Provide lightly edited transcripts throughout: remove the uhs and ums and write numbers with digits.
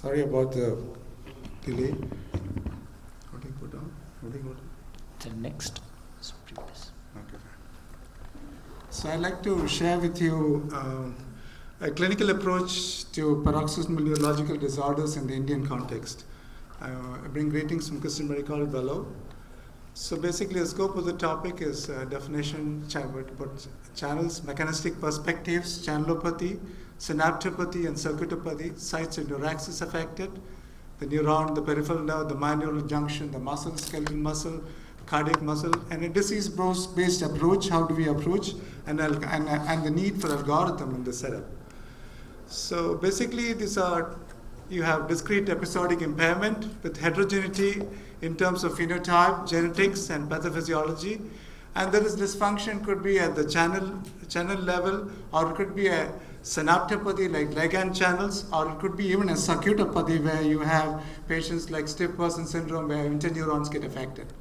Sorry about the delay. What do you put on? What do you go to? The next is previous. Okay. So I'd like to share with you a clinical approach to paroxysmal neurological disorders in the Indian context. I bring greetings from Christian Medical Bellow. So basically, the scope of the topic is definition, channels, mechanistic perspectives, channelopathy, synaptopathy, and circuitopathy, sites of neuraxis affected, the neuron, the peripheral nerve, the myoneural junction, the muscle, skeletal muscle, cardiac muscle, and a disease-based approach. How do we approach, and the need for algorithm in the setup. So basically, you have discrete episodic impairment with heterogeneity in terms of phenotype, genetics, and pathophysiology. And there is dysfunction, could be at the channel level, or it could be a synaptopathy like ligand channels, or it could be even a circuitopathy where you have patients like stiff person syndrome where interneurons get affected.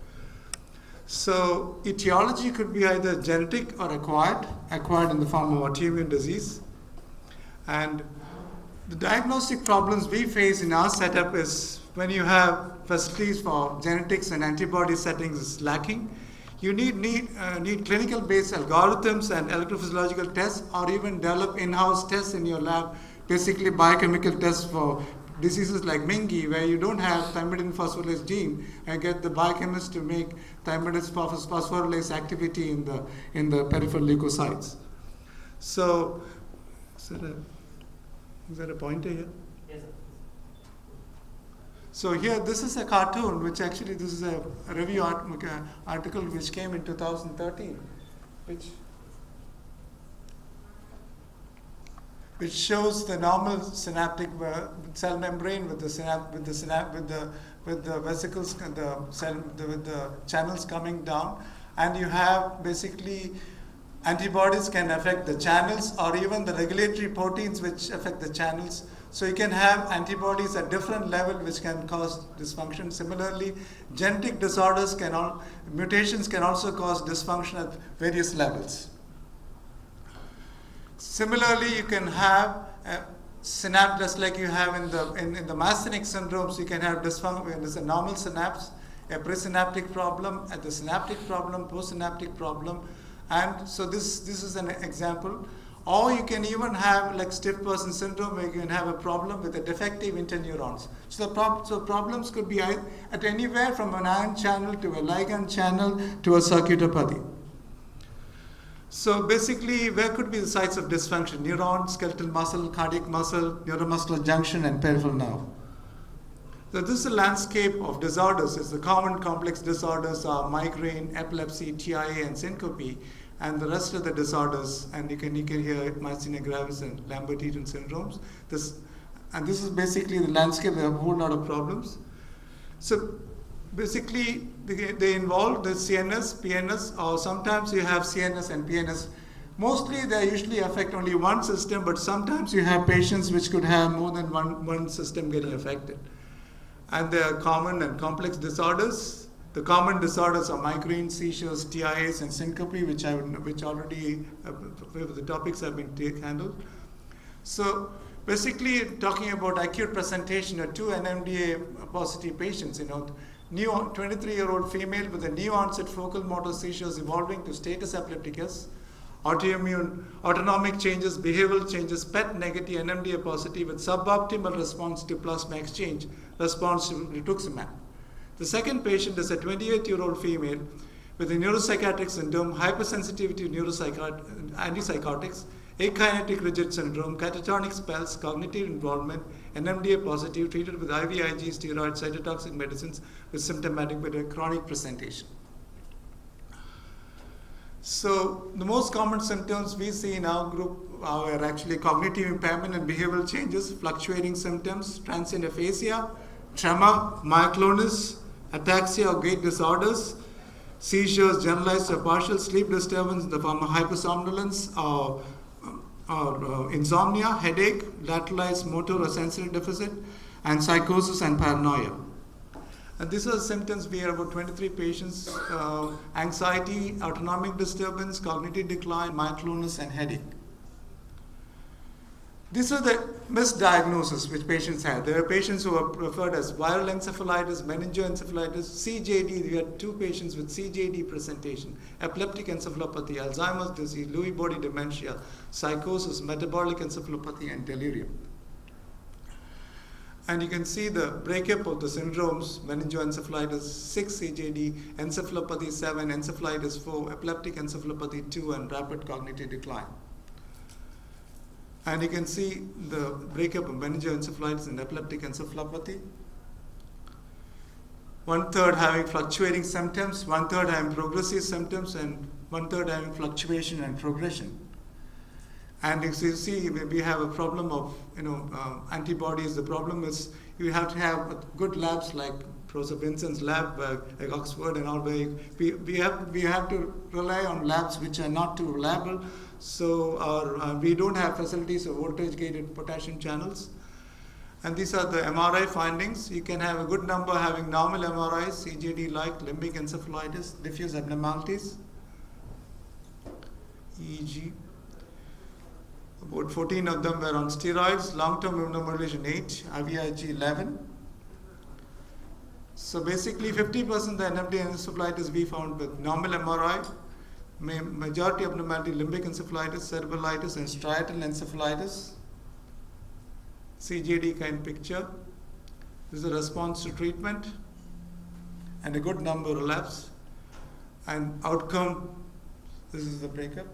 So etiology could be either genetic or acquired in the form of autoimmune disease. And the diagnostic problems we face in our setup is when you have facilities for genetics and antibody settings is lacking, you need clinical-based algorithms and electrophysiological tests, or even develop in-house tests in your lab, basically biochemical tests for diseases like MNGIE, where you don't have thymidine phosphorylase gene, and get the biochemist to make thymidine phosphorylase activity in the peripheral leukocytes. So, is there a pointer here? Yes, sir. So here, this is a cartoon, which actually, this is a review article which came in 2013, which shows the normal synaptic cell membrane with the vesicles, with the channels coming down, and you have basically antibodies can affect the channels, or even the regulatory proteins which affect the channels. So you can have antibodies at different level which can cause dysfunction. Similarly, genetic disorders mutations can also cause dysfunction at various levels. Similarly, you can have synapse, just like you have in the myasthenic syndromes, you can have dysfunction when there's a normal synapse, a presynaptic problem, at the synaptic problem, postsynaptic problem. And so this is an example. Or you can even have like stiff person syndrome, where you can have a problem with the defective interneurons. So problems could be at anywhere from an ion channel to a ligand channel to a circuitopathy. So basically, where could be the sites of dysfunction? Neuron, skeletal muscle, cardiac muscle, neuromuscular junction, and peripheral nerve. So this is a landscape of disorders. It's the common complex disorders are migraine, epilepsy, TIA, and syncope, and the rest of the disorders. And you can hear myasthenia gravis and Lambert-Eaton syndromes. This is basically the landscape. There are a whole lot of problems. So basically, they involve the CNS, PNS, or sometimes you have CNS and PNS. Mostly, they usually affect only one system, but sometimes you have patients which could have more than one system getting affected. And there are common and complex disorders. The common disorders are migraine, seizures, TIAs, and syncope, which already the topics have been handled. So basically, talking about acute presentation of two NMDA positive patients, new 23-year-old female with a new onset focal motor seizures evolving to status epilepticus, autoimmune, autonomic changes, behavioral changes, PET negative, NMDA positive with suboptimal response to plasma exchange, response to rituximab. The second patient is a 28-year-old female with a neuropsychiatric syndrome, hypersensitivity to antipsychotics, akinetic rigid syndrome, catatonic spells, cognitive involvement, NMDA positive, treated with IVIG, steroids, cytotoxic medicines with symptomatic but a chronic presentation. So the most common symptoms we see in our group are actually cognitive impairment and behavioral changes, fluctuating symptoms, transient aphasia, tremor, myoclonus, ataxia or gait disorders, seizures, generalized or partial sleep disturbance in the form of hypersomnolence or insomnia, headache, lateralized motor or sensory deficit, and psychosis and paranoia. And these are the symptoms. We have about 23 patients, anxiety, autonomic disturbance, cognitive decline, myoclonus, and headache. These are the misdiagnoses which patients had. There are patients who are referred as viral encephalitis, meningoencephalitis, CJD. We had 2 patients with CJD presentation, epileptic encephalopathy, Alzheimer's disease, Lewy body dementia, psychosis, metabolic encephalopathy, and delirium. And you can see the breakup of the syndromes: meningoencephalitis 6, CJD, encephalopathy 7, encephalitis 4, epileptic encephalopathy 2, and rapid cognitive decline. And you can see the breakup of meningoencephalitis and epileptic encephalopathy. 1/3 having fluctuating symptoms, 1/3 having progressive symptoms, and 1/3 having fluctuation and progression. And as you see, we have a problem of antibodies. The problem is you have to have good labs like Professor Vincent's lab, like Oxford and all. Where we have to rely on labs which are not too reliable. So we don't have facilities of voltage-gated potassium channels. And these are the MRI findings. You can have a good number having normal MRIs, CJD-like, limbic encephalitis, diffuse abnormalities, EEG. About 14 of them were on steroids, long-term immunomodulation 8, IVIG 11. So basically 50% of the NMD encephalitis we found with normal MRI, majority abnormality limbic encephalitis, cerebralitis, and striatal encephalitis. CJD kind picture. This is a response to treatment, and a good number relapse. And outcome, this is the breakup.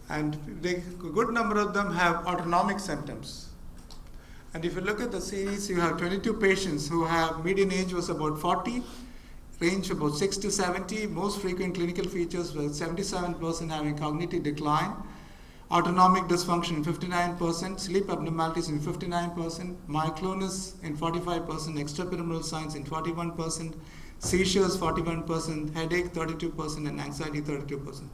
And a good number of them have autonomic symptoms. And if you look at the series, you have 22 patients who have median age was about 40, range about 6 to 70. Most frequent clinical features were 77% having cognitive decline, autonomic dysfunction in 59%, sleep abnormalities in 59%, myoclonus in 45%, extrapyramidal signs in 41%, seizures 41%, headache 32%, and anxiety 32%.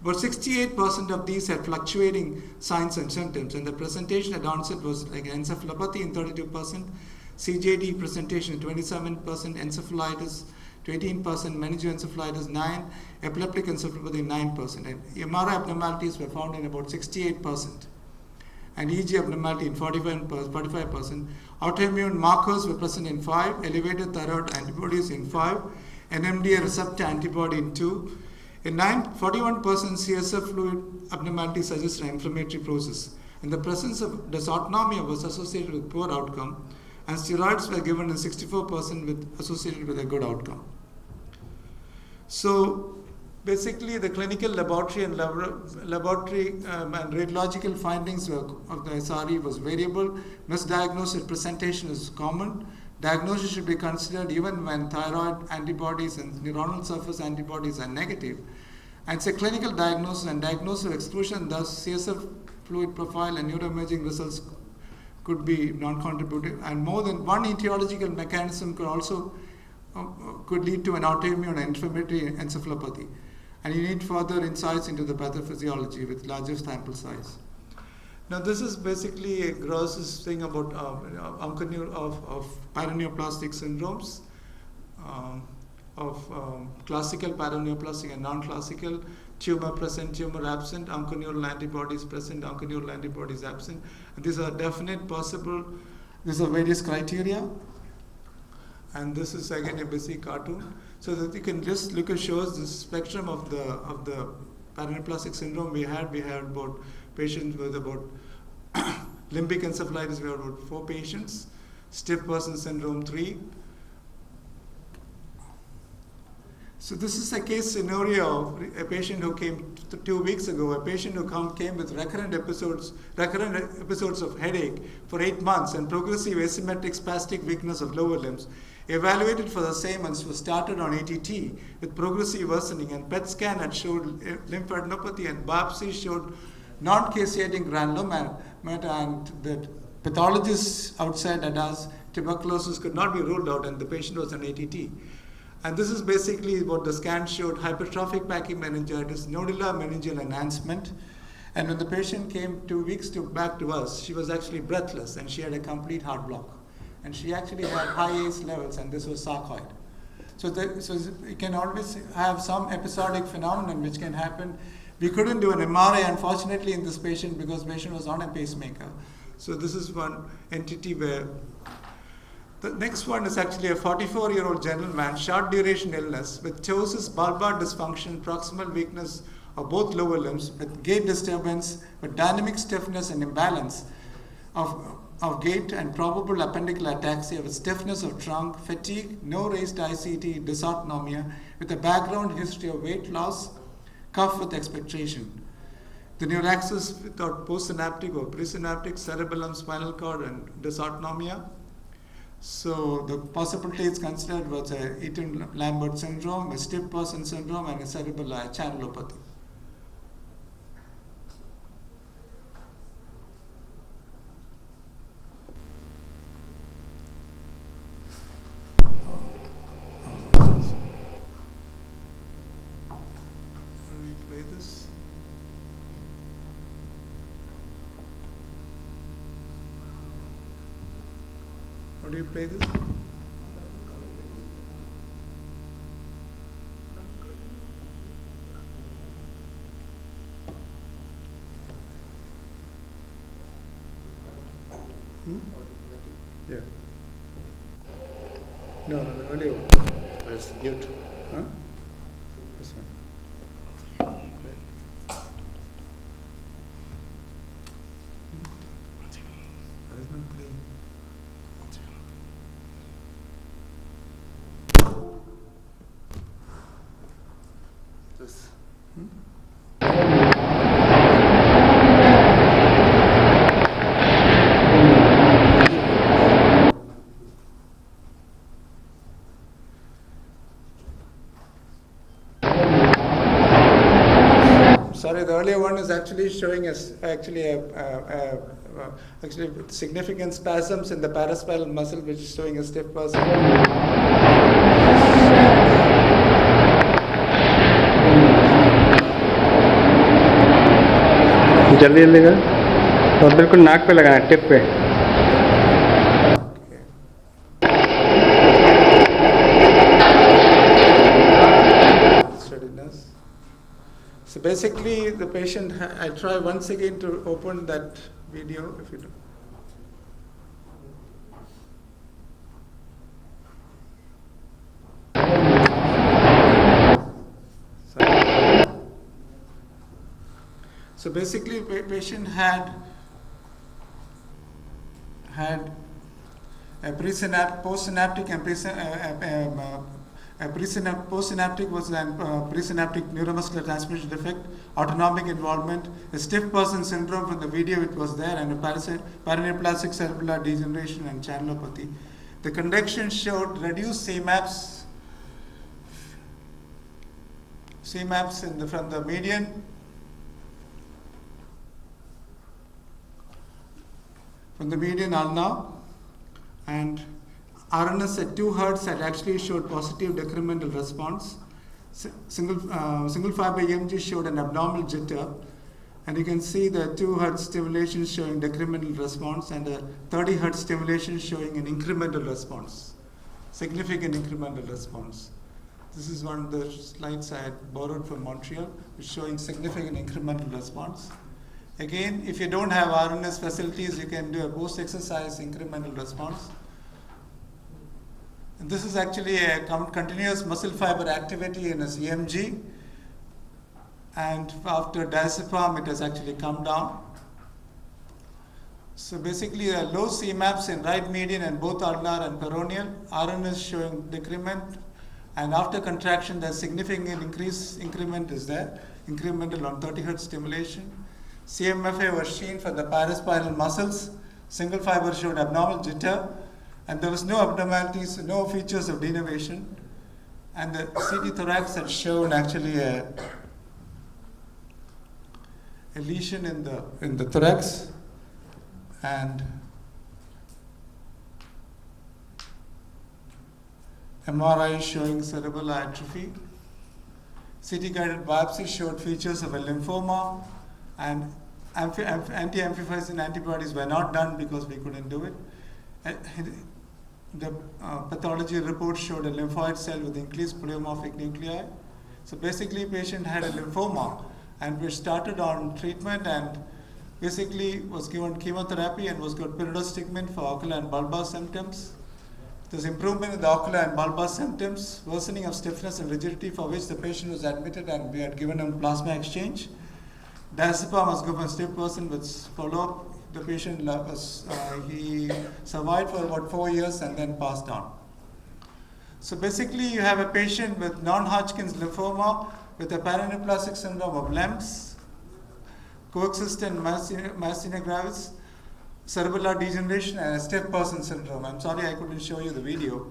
About 68% of these had fluctuating signs and symptoms, and the presentation at onset was like encephalopathy in 32%, CJD presentation in 27%, encephalitis 18%, meningoencephalitis 9%, epileptic encephalopathy 9%, and MRI abnormalities were found in about 68%, and EEG abnormality in 45%. Autoimmune markers were present in 5, elevated thyroid antibodies in 5, NMDA receptor antibody in 2. In 41% CSF fluid abnormality suggests an inflammatory process, and the presence of dysautonomia was associated with poor outcome, and steroids were given in 64% associated with a good outcome. So basically the clinical laboratory and radiological findings of the SRE was variable. Misdiagnosis presentation is common. Diagnosis should be considered even when thyroid antibodies and neuronal surface antibodies are negative. And it's a clinical diagnosis, and diagnosis of exclusion, thus CSF fluid profile and neuroimaging results could be non-contributive. And more than one etiological mechanism could lead to an autoimmune and inflammatory encephalopathy. And you need further insights into the pathophysiology with larger sample size. Now this is basically a gross thing about paraneoplastic syndromes, classical paraneoplastic and non-classical, tumor present, tumor absent, onconeural antibodies present, onconeural antibodies absent. And these are definite possible, these are various criteria. And this is again a busy cartoon. So that you can just look at shows the spectrum of the paraneoplastic syndrome we had about patients with about limbic encephalitis, we had about 4 patients, stiff person syndrome 3. So this is a case scenario of a patient who came 2 weeks ago, a patient who came with recurrent episodes of headache for 8 months and progressive asymmetric spastic weakness of lower limbs, evaluated for the same and was started on ATT with progressive worsening, and PET scan had showed lymphadenopathy and biopsy showed non-caseating granuloma, and the pathologists outside had asked tuberculosis could not be ruled out, and the patient was on ATT. And this is basically what the scan showed: hypertrophic pachymeningitis, nodular meningeal enhancement. And when the patient came 2 weeks back to us, she was actually breathless and she had a complete heart block. And she actually had high ACE levels, and this was sarcoid. So you can always have some episodic phenomenon which can happen We couldn't do an MRI, unfortunately, in this patient because patient was on a pacemaker. So this is one entity where the next one is actually a 44-year-old gentleman, short duration illness with ptosis, bulbar dysfunction, proximal weakness of both lower limbs, with gait disturbance, with dynamic stiffness and imbalance of gait and probable appendicular ataxia with stiffness of trunk, fatigue, no raised ICT, dysautonomia, with a background history of weight loss, cough with expectoration. The neuraxis without postsynaptic or presynaptic, cerebellum, spinal cord, and dysautonomia. So the possibilities considered was a Eaton-Lambert syndrome, a stiff person syndrome, and a cerebral channelopathy. How do you play this? Yeah. No, the earlier one. Where's the mute? Huh? This one. That is not playing. This. Sorry, the earlier one is actually showing us actually significant spasms in the paraspinal muscle, which is showing a stiff person. जल्दी जल्दी कर और बिल्कुल नाक पे लगाना tip पे Steadiness. So basically the patient, I try once again to open that video if you do. So basically, patient had a postsynaptic and postsynaptic was an presynaptic neuromuscular transmission defect, autonomic involvement, a stiff person syndrome from the video it was there, and a paraneoplastic cerebellar degeneration and channelopathy. The conduction showed reduced synapses from the median. From the median ulna, and RNS at 2 Hz had actually showed positive decremental response. Single fiber EMG showed an abnormal jitter, and you can see the 2 Hz stimulation showing decremental response and a 30 Hz stimulation showing an incremental response, significant incremental response. This is one of the slides I had borrowed from Montreal, which is showing significant incremental response. Again, if you don't have RNS facilities, you can do a post-exercise incremental response. And this is actually a continuous muscle fiber activity in a EMG. And after diazepam, it has actually come down. So basically, low Cmaps in right median and both ulnar and peroneal. RNS showing decrement. And after contraction, the significant increment is there. Incremental on 30 Hz stimulation. CMFA was seen for the paraspinal muscles. Single fiber showed abnormal jitter, and there was no abnormalities, no features of denervation. And the CT thorax had shown actually a lesion in the thorax, and MRI showing cerebral atrophy. CT guided biopsy showed features of a lymphoma. And anti-amphiphysin antibodies were not done because we couldn't do it. The pathology report showed a lymphoid cell with increased pleomorphic nuclei. So basically, patient had a lymphoma, and we started on treatment and basically was given chemotherapy and was given pyridostigmine for ocular and bulbar symptoms. There's improvement in the ocular and bulbar symptoms, worsening of stiffness and rigidity for which the patient was admitted and we had given him plasma exchange. Diazepam was given stiff person with follow-up. The patient he survived for about 4 years and then passed on. So basically you have a patient with non-Hodgkin's lymphoma with a paraneoplastic syndrome of LEMS, coexistent myasthenia gravis, cerebellar degeneration, and a stiff person syndrome. I'm sorry I couldn't show you the video.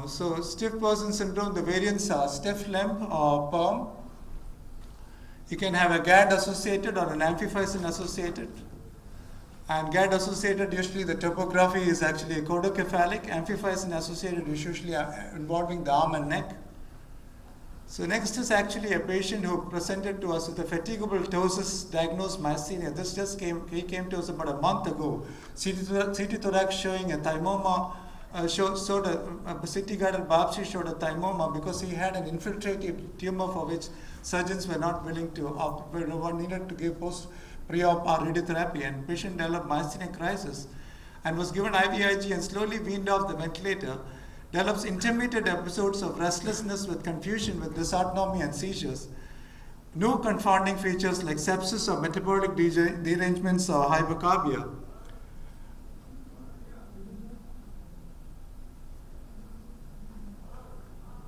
So stiff person syndrome, the variants are stiff limb or PERM. You can have a GAD associated or an amphiphysin associated. And GAD associated, usually the topography is actually a codocephalic. Amphiphysin associated is usually involving the arm and neck. So next is actually a patient who presented to us with a fatigable ptosis diagnosed myasthenia. This just he came to us about a month ago. CT thorax showing a thymoma, showed a CT-guided biopsy showed a thymoma because he had an infiltrative tumor for which surgeons were not willing to needed to give pre-op or radiotherapy, and patient developed myasthenic crisis and was given IVIG and slowly weaned off the ventilator. Develops intermittent episodes of restlessness with confusion, with dysautonomy and seizures. No confounding features like sepsis or metabolic derangements or hypercarbia.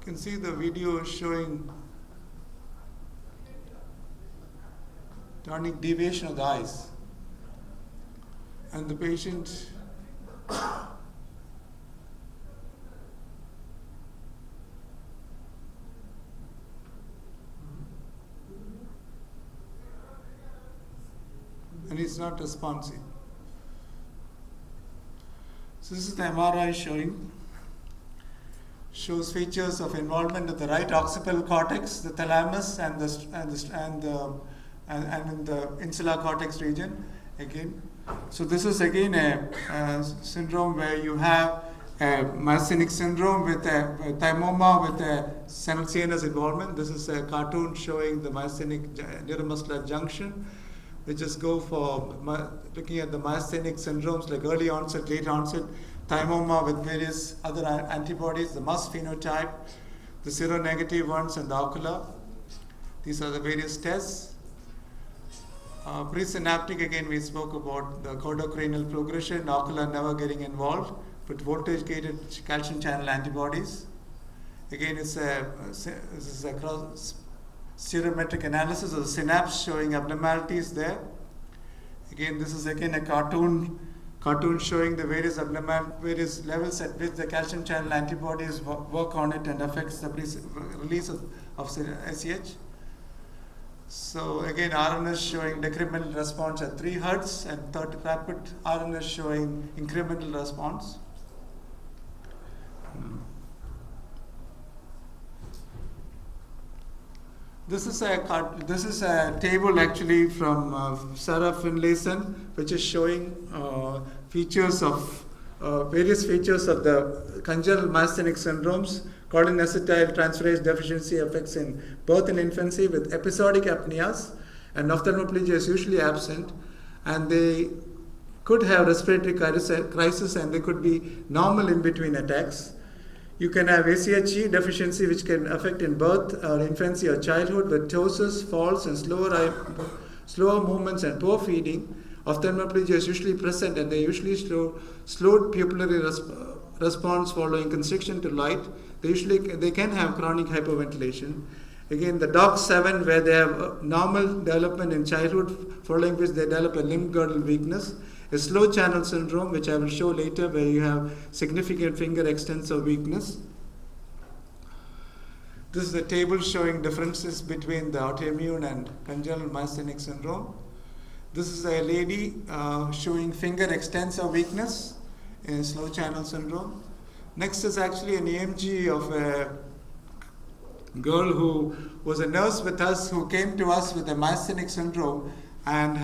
You can see the video showing tonic deviation of the eyes. And the patient and he's not responsive. So this is the MRI shows features of involvement of the right occipital cortex, the thalamus, and in the insular cortex region again. So this is again a syndrome where you have a myasthenic syndrome with a thymoma with a CNS involvement. This is a cartoon showing the myasthenic neuromuscular junction. We just go for looking at the myasthenic syndromes like early onset, late onset, thymoma with various other antibodies, the MUS phenotype, the seronegative ones, and the ocular. These are the various tests. Presynaptic, again, we spoke about the cordocranial progression, ocular never getting involved, but voltage-gated calcium channel antibodies. Again, this is a stereometric analysis of the synapse showing abnormalities there. Again, this is again a cartoon showing the various various levels at which the calcium channel antibodies work on it and affects the release of SEH. So again, RNS showing decremental response at 3 Hz and rapid RNS showing incremental response. This is a table actually from Sarah Finlayson, which is showing features of various features of the congenital myasthenic syndromes. Cholinesterase transferase deficiency affects in birth and infancy with episodic apneas, and ophthalmoplegia is usually absent, and they could have respiratory crisis and they could be normal in between attacks. You can have ACHE deficiency, which can affect in birth or infancy or childhood with ptosis, falls, and slower movements and poor feeding. Ophthalmoplegia is usually present and they usually slowed pupillary response following constriction to light. They can have chronic hyperventilation. Again, the DOX7, where they have normal development in childhood, following which they develop a limb girdle weakness. A slow channel syndrome, which I will show later, where you have significant finger extensor weakness. This is a table showing differences between the autoimmune and congenital myasthenic syndrome. This is a lady showing finger extensor weakness in slow channel syndrome. Next is actually an EMG of a girl who was a nurse with us who came to us with a myasthenic syndrome and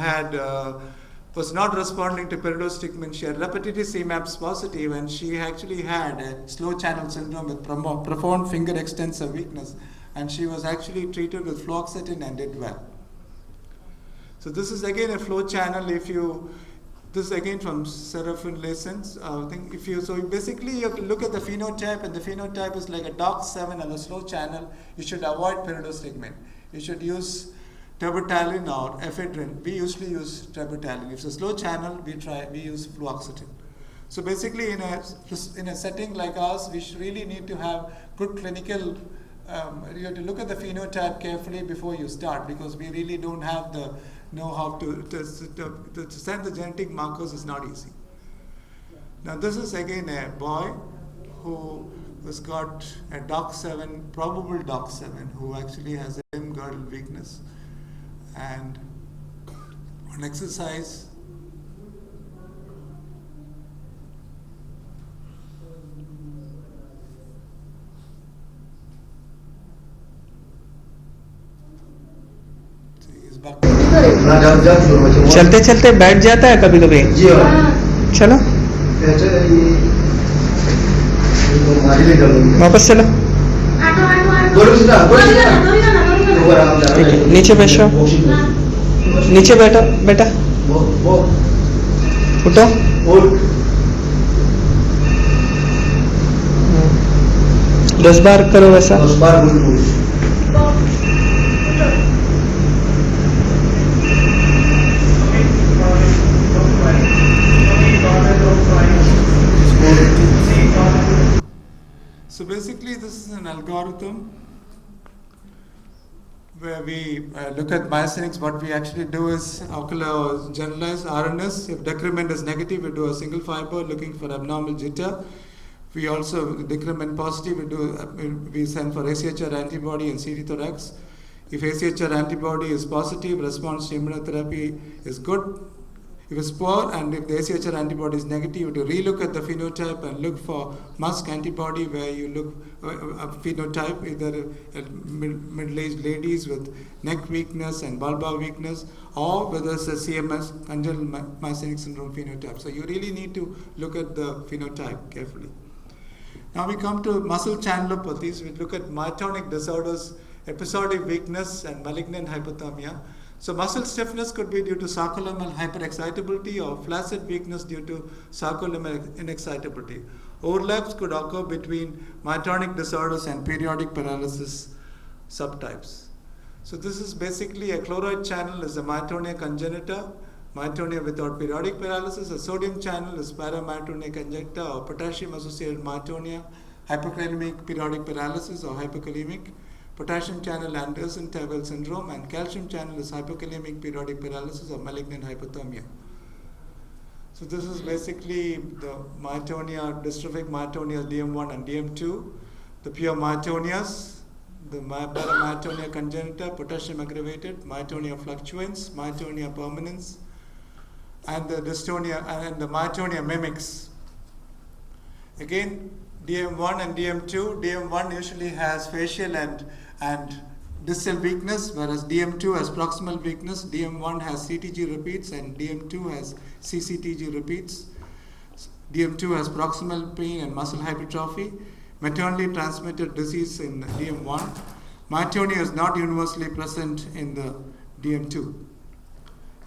was not responding to pyridostigmine. She had repetitive CMAPs positive, and she actually had a slow channel syndrome with profound finger extensor weakness, and she was actually treated with fluoxetine and did well. So this is again a flow channel. This is again from Serafin Lessons. So basically you have to look at the phenotype, and the phenotype is like a DOX7 and a slow channel. You should avoid pyridostigmine. You should use terbutaline or ephedrine. We usually use terbutaline. If it's a slow channel, we use fluoxetine. So basically in a setting like ours, we really need to have good clinical, you have to look at the phenotype carefully before you start, because we really don't have the know-how to send the genetic markers is not easy. Now this is again a boy who has got a DOX7, probable DOX7, who actually has a limb girdle weakness. And on exercise, चलते चलते बैठ जाता है कभी कभी। चलो वापस चलो, ठीक है, नीचे बैठो, नीचे बैठो बेटा, उठो, 10 बार करो वैसा। So basically this is an algorithm where we look at myasthenics. What we actually do is ocular generalized RNS. If decrement is negative, we do a single fiber looking for abnormal jitter. We also decrement positive, we send for ACHR antibody and CT thorax. If ACHR antibody is positive, response to immunotherapy is good. If it's poor, and if the ACHR antibody is negative, you have to relook at the phenotype and look for MuSK antibody, where you look a phenotype, either middle-aged ladies with neck weakness and bulbar weakness, or whether it's a CMS, congenital myasthenic syndrome phenotype. So you really need to look at the phenotype carefully. Now we come to muscle channelopathies. We look at myotonic disorders, episodic weakness, and malignant hyperthermia. So muscle stiffness could be due to sarcolemmal hyperexcitability or flaccid weakness due to sarcolemmal inexcitability. Overlaps could occur between myotonic disorders and periodic paralysis subtypes. So this is basically a chloride channel is a myotonia congenita, myotonia without periodic paralysis. A sodium channel is paramyotonia congenita or potassium associated myotonia, hypokalemic periodic paralysis or hypokalemic. Potassium channel Anderson-Tawil syndrome, and calcium channel is hypokalemic periodic paralysis or malignant hyperthermia. So this is basically the myotonia, dystrophic myotonia DM1 and DM2. The pure myotonias, the paramyotonia congenita, potassium aggravated, myotonia fluctuans, myotonia permanens, and the dystonia and the myotonia mimics. Again, DM1 and DM2. DM1 usually has facial and distal weakness, whereas DM2 has proximal weakness. DM1 has CTG repeats and DM2 has CCTG repeats. DM2 has proximal pain and muscle hypertrophy. Maternally transmitted disease in DM1. Myotonia is not universally present in the DM2.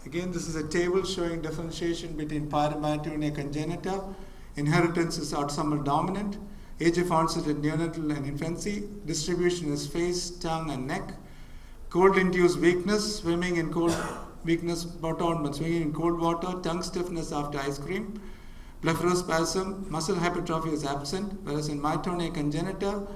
Again, this is a table showing differentiation between paramyotonia congenita. Inheritance is autosomal dominant. Age of onset in neonatal and infancy. Distribution is face, tongue, and neck. Cold-induced weakness, swimming in cold weakness, but swimming in cold water. Tongue stiffness after ice cream. Blepharospasm, muscle hypertrophy is absent. Whereas in myotonia congenita,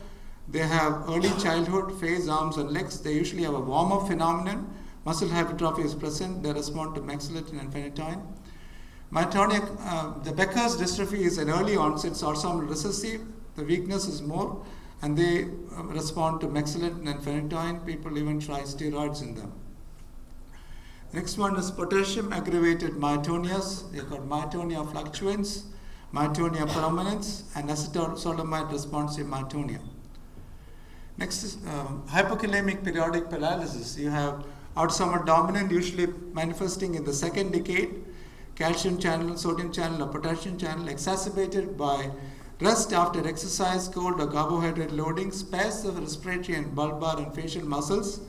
they have early childhood, face, arms, and legs. They usually have a warm-up phenomenon. Muscle hypertrophy is present. They respond to mexiletine and phenytoin. Myotonia, the Becker's dystrophy is an early onset, it's autosomal recessive. The weakness is more, and they respond to mexiletine and phenytoin. People even try steroids in them. Next one is potassium aggravated myotonias. They've got myotonia fluctuans, myotonia permanens, and acetosolamide responsive myotonia. Next is hypokalemic periodic paralysis. You have autosomal dominant, usually manifesting in the second decade. Calcium channel, sodium channel, or potassium channel, exacerbated by rest after exercise, cold or carbohydrate loading, spares of respiratory and bulbar and facial muscles,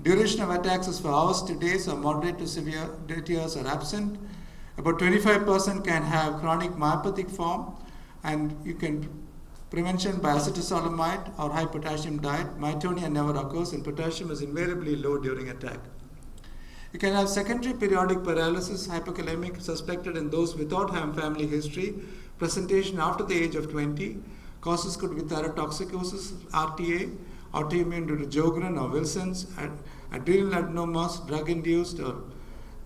Duration of attacks is for hours to days or moderate to severe tears are absent. About 25% can have chronic myopathic form, and you can prevention by acetazolamide or high potassium diet. Myotonia never occurs and potassium is invariably low during attack. You can have secondary periodic paralysis, hypokalemic, suspected in those without family history, presentation after the age of 20. Causes could be thyrotoxicosis, RTA, autoimmune due to Sjogren or Wilson's, adrenal adenomas, drug-induced, or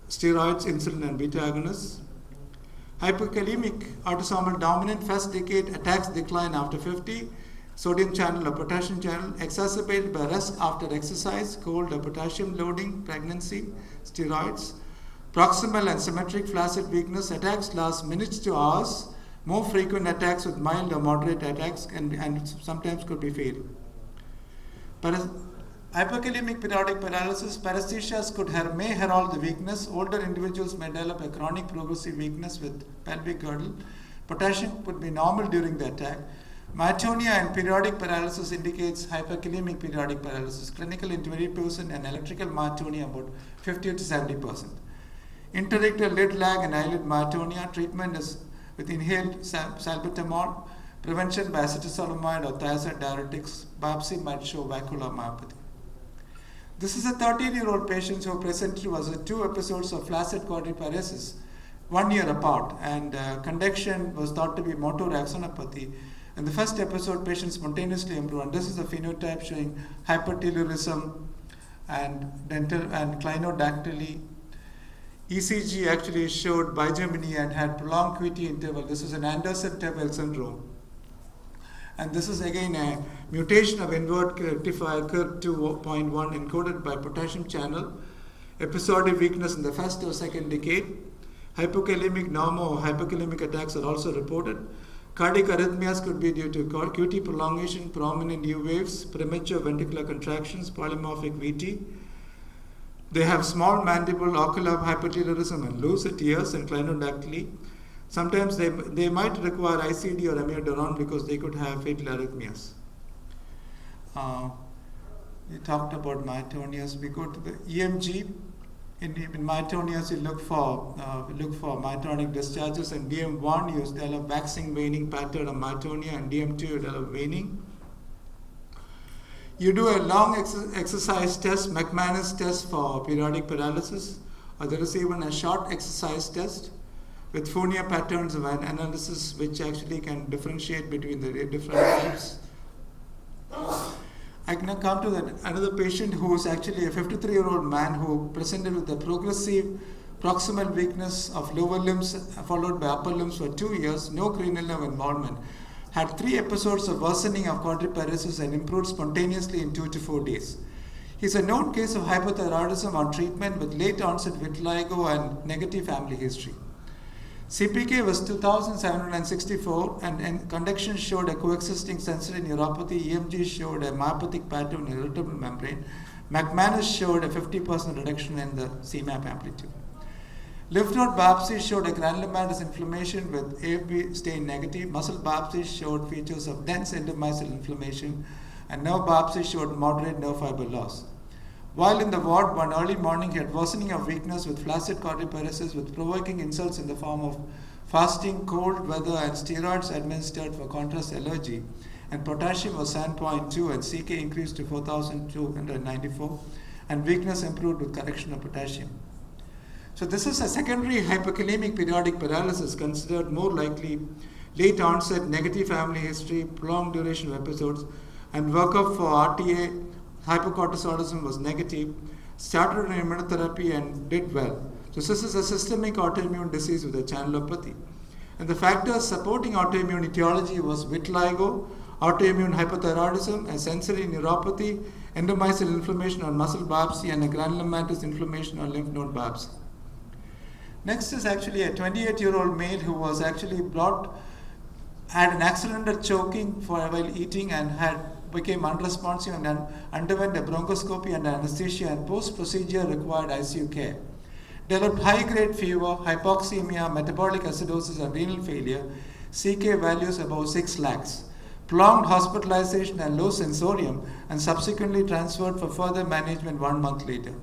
steroids, insulin, and beta agonists. Hypokalemic autosomal dominant first decade attacks decline after 50. Sodium channel or potassium channel exacerbated by rest after exercise, cold or potassium loading, pregnancy, steroids. Proximal and symmetric flaccid weakness, attacks last minutes to hours. More frequent attacks with mild or moderate attacks and sometimes could be fatal. Hypokalemic periodic paralysis, paresthesias may herald the weakness. Older individuals may develop a chronic progressive weakness with pelvic girdle. Potassium could be normal during the attack. Myotonia and periodic paralysis indicates hyperkalemic periodic paralysis, clinical in 20% and electrical myotonia about 50 to 70%. Interictal lid lag and eyelid myotonia, treatment is with inhaled salbutamol, prevention by acetazolamide or thiazide diuretics. Biopsy might show vacuolar myopathy. This is a 13-year-old patient who presented with 2 episodes of flaccid quadriparesis, 1 year apart, and conduction was thought to be motor axonopathy. In the first episode, patient spontaneously improved, and this is a phenotype showing hypertelorism and dental and clinodactyly. ECG actually showed bigeminy and had prolonged QT interval. This is an Anderson-Tebel syndrome. And this is again a mutation of invert rectifier KIR2.1 encoded by potassium channel. Episodic weakness in the first or second decade. Hypokalemic normo or hypokalemic attacks are also reported. Cardiac arrhythmias could be due to QT prolongation, prominent U waves, premature ventricular contractions, polymorphic VT. They have small mandible, ocular hypertelorism and lucid ears and clinodactyly. Sometimes they might require ICD or amiodarone because they could have fatal arrhythmias. We talked about myotonias. We go to the EMG. In myotonias, you look for myotonic discharges, and DM1 you develop waxing waning pattern of myotonia, and DM2 you develop waning. You do a long exercise test, McManus test for periodic paralysis, or there is even a short exercise test with Fournier patterns of an analysis which actually can differentiate between the different types. I can now come to another patient who is actually a 53-year-old man who presented with a progressive proximal weakness of lower limbs followed by upper limbs for 2 years, no cranial nerve involvement. Had 3 episodes of worsening of quadriparesis and improved spontaneously in 2 to 4 days. He's a known case of hypothyroidism on treatment with late onset vitiligo and negative family history. CPK was 2,764 and conduction showed a coexisting sensory neuropathy. EMG showed a myopathic pattern in the irritable membrane. McManus showed a 50% reduction in the CMAP amplitude. Lymph node biopsy showed a granulomatous inflammation with AFB stain negative. Muscle biopsy showed features of dense endomysial inflammation, and nerve biopsy showed moderate nerve fiber loss. While in the ward one early morning, he had worsening of weakness with flaccid quadriparesis with provoking insults in the form of fasting, cold weather, and steroids administered for contrast allergy. And potassium was 7.2 and CK increased to 4,294, and weakness improved with correction of potassium. So this is a secondary hypokalemic periodic paralysis considered more likely late onset, negative family history, prolonged duration of episodes, and workup for RTA. Hypocortisolism was negative, started on immunotherapy and did well. So this is a systemic autoimmune disease with a channelopathy. And the factors supporting autoimmune etiology was vitiligo, autoimmune hypothyroidism, a sensory neuropathy, endomysial inflammation on muscle biopsy, and a granulomatous inflammation on lymph node biopsy. Next is actually a 28-year-old male who was actually had an accidental choking while eating and became unresponsive and underwent a bronchoscopy and anesthesia, and post-procedure required ICU care. Developed high-grade fever, hypoxemia, metabolic acidosis, and renal failure, CK values above 6 lakhs. prolonged hospitalization and low sensorium, and subsequently transferred for further management 1 month later.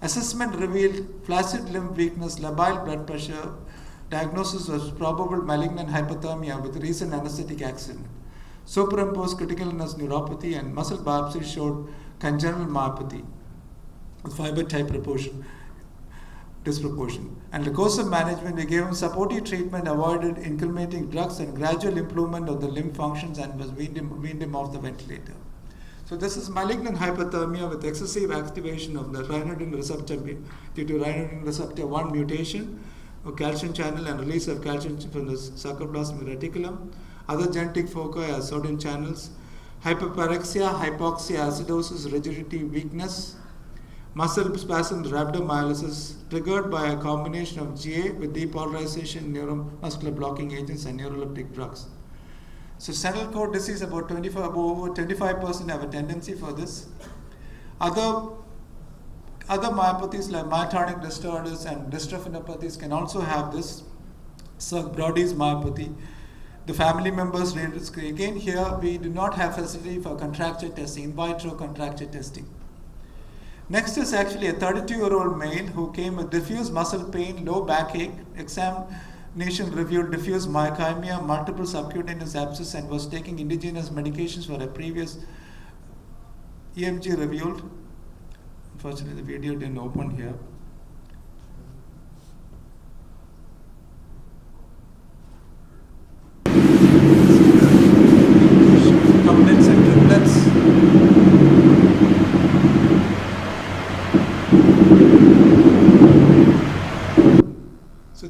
Assessment revealed flaccid limb weakness, labile blood pressure. Diagnosis was probable malignant hyperthermia with recent anesthetic accident. Superimposed critical illness neuropathy and muscle biopsy showed congenital myopathy with fiber type disproportion. And the course of management, we gave him supportive treatment, avoided inculcating drugs, and gradual improvement of the limb functions, and was weaned him off the ventilator. So this is malignant hyperthermia with excessive activation of the ryanodine receptor due to ryanodine receptor 1 mutation of calcium channel and release of calcium from the sarcoplasmic reticulum. Other genetic foci are sodium channels, hyperpyrexia, hypoxia, acidosis, rigidity, weakness, muscle spasms, rhabdomyolysis, triggered by a combination of GA with depolarization, neuromuscular blocking agents, and neuroleptic drugs. So central cord disease, over 25% have a tendency for this. Other myopathies like myotonic disorders and dystrophinopathies can also have this. So Brody's myopathy. The family members, again here we do not have facility for contracture testing, in vitro contracture testing. Next is actually a 32-year-old male who came with diffuse muscle pain, low backache, examination revealed diffuse myasthenia, multiple subcutaneous abscess, and was taking indigenous medications for a previous EMG revealed. Unfortunately, the video didn't open here. Couplets and triplets. So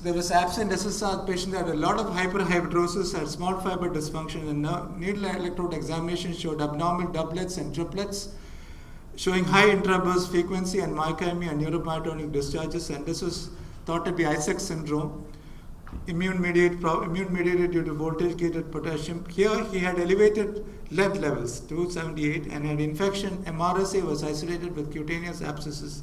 there was absent SSR patient that had a lot of hyperhidrosis, had small fiber dysfunction, and needle electrode examination showed abnormal doublets and triplets, showing high intraburst frequency and myasthenia and neuromyotonic discharges, and this was thought to be Isaac syndrome, immune mediated due to voltage-gated potassium. Here he had elevated lead levels, 278, and had infection. MRSA was isolated with cutaneous abscesses.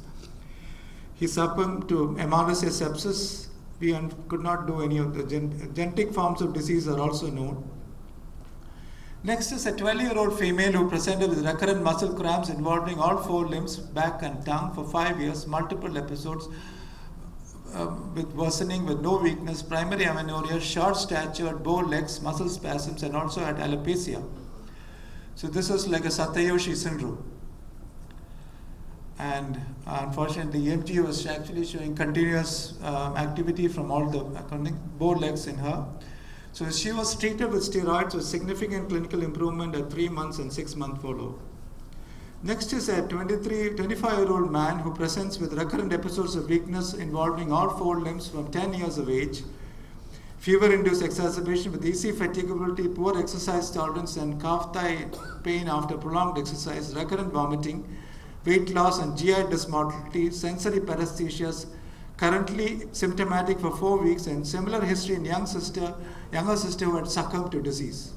He succumbed to MRSA sepsis. We could not do any of the genetic forms of disease are also known. Next is a 12-year-old female who presented with recurrent muscle cramps involving all 4 limbs, back and tongue for 5 years, multiple episodes with worsening with no weakness, primary amenorrhea, short stature, bow legs, muscle spasms, and also had alopecia. So this was like a Satayoshi syndrome. And unfortunately, the EMG was actually showing continuous activity from all the bow legs in her. So she was treated with steroids with significant clinical improvement at 3 months and 6-month follow-up. Next is a 25-year-old man who presents with recurrent episodes of weakness involving all 4 limbs from 10 years of age, fever-induced exacerbation with easy fatigability, poor exercise tolerance, and calf thigh pain after prolonged exercise, recurrent vomiting, weight loss, and GI dysmotility, sensory paresthesias, currently symptomatic for 4 weeks, and similar history in younger sister who had succumbed to disease.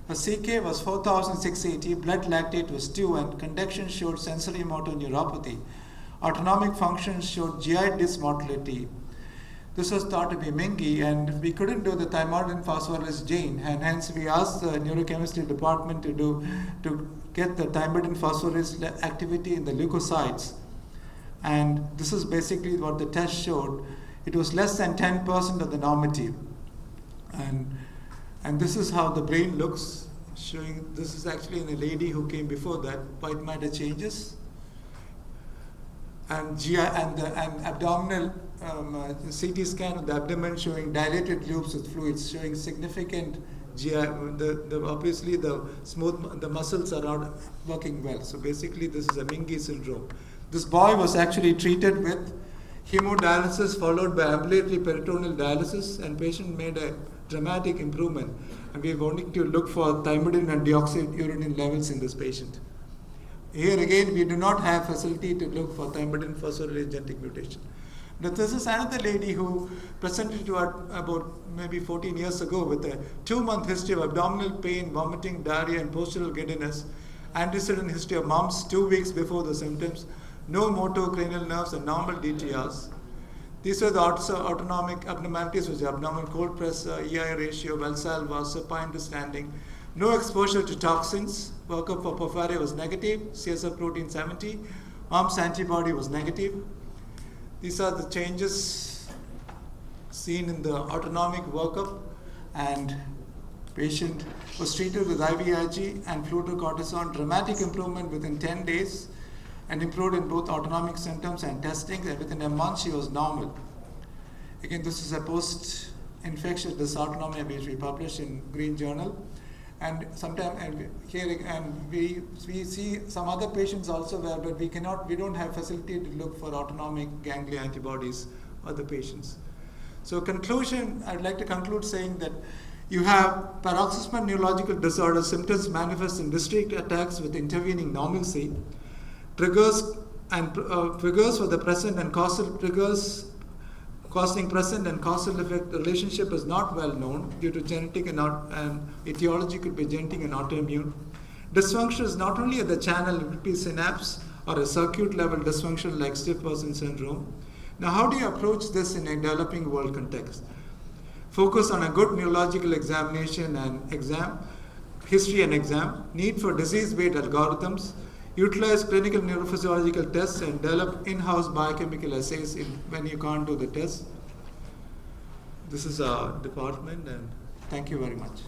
Her CK was 4,680, blood lactate was 2, and conduction showed sensory motor neuropathy. Autonomic functions showed GI dysmotility. This was thought to be MNGIE, and we couldn't do the thymidine phosphorylase gene, and hence we asked the neurochemistry department to get the thymidine phosphorylase activity in the leukocytes. And this is basically what the test showed. It was less than 10% of the normative. And this is how the brain looks, showing this is actually in a lady who came before that, white matter changes. And GI and abdominal CT scan of the abdomen showing dilated loops with fluids, showing significant GI. Obviously the muscles are not working well. So basically this is a MNGIE syndrome. This boy was actually treated with hemodialysis followed by ambulatory peritoneal dialysis, and patient made a dramatic improvement. And we are going to look for thymidine and deoxyuridine levels in this patient. Here again, we do not have facility to look for thymidine phosphorylase genetic mutation. But this is another lady who presented to us about maybe 14 years ago with a 2-month history of abdominal pain, vomiting, diarrhea, and postural giddiness, antecedent history of mumps 2 weeks before the symptoms, no motor cranial nerves, and normal DTRs. These were the autonomic abnormalities, which are abnormal cold pressure, EI ratio, Valsalva, supine to standing. No exposure to toxins. Workup for porphyria was negative. CSF protein 70. MUMS antibody was negative. These are the changes seen in the autonomic workup, and patient was treated with IVIG and fluorocortisone. Dramatic improvement within 10 days, and improved in both autonomic symptoms and testing, and within a month she was normal. Again, this is a post-infectious dysautonomia which we published in Green Journal. And sometimes, we see some other patients also where, but we don't have facility to look for autonomic ganglia antibodies for the patients. So conclusion, I'd like to conclude saying that you have paroxysmal neurological disorder, symptoms manifest in discrete attacks with intervening normalcy. Triggers for the present and causal triggers causing present and causal effect relationship is not well known due to genetic and etiology could be genetic and autoimmune. Dysfunction is not only at the channel, it could be synapse or a circuit level dysfunction like stiff person syndrome. Now, how do you approach this in a developing world context? Focus on a good neurological examination and history and exam, need for disease-based algorithms, utilize clinical neurophysiological tests and develop in-house biochemical assays when you can't do the test. This is our department, and thank you very much.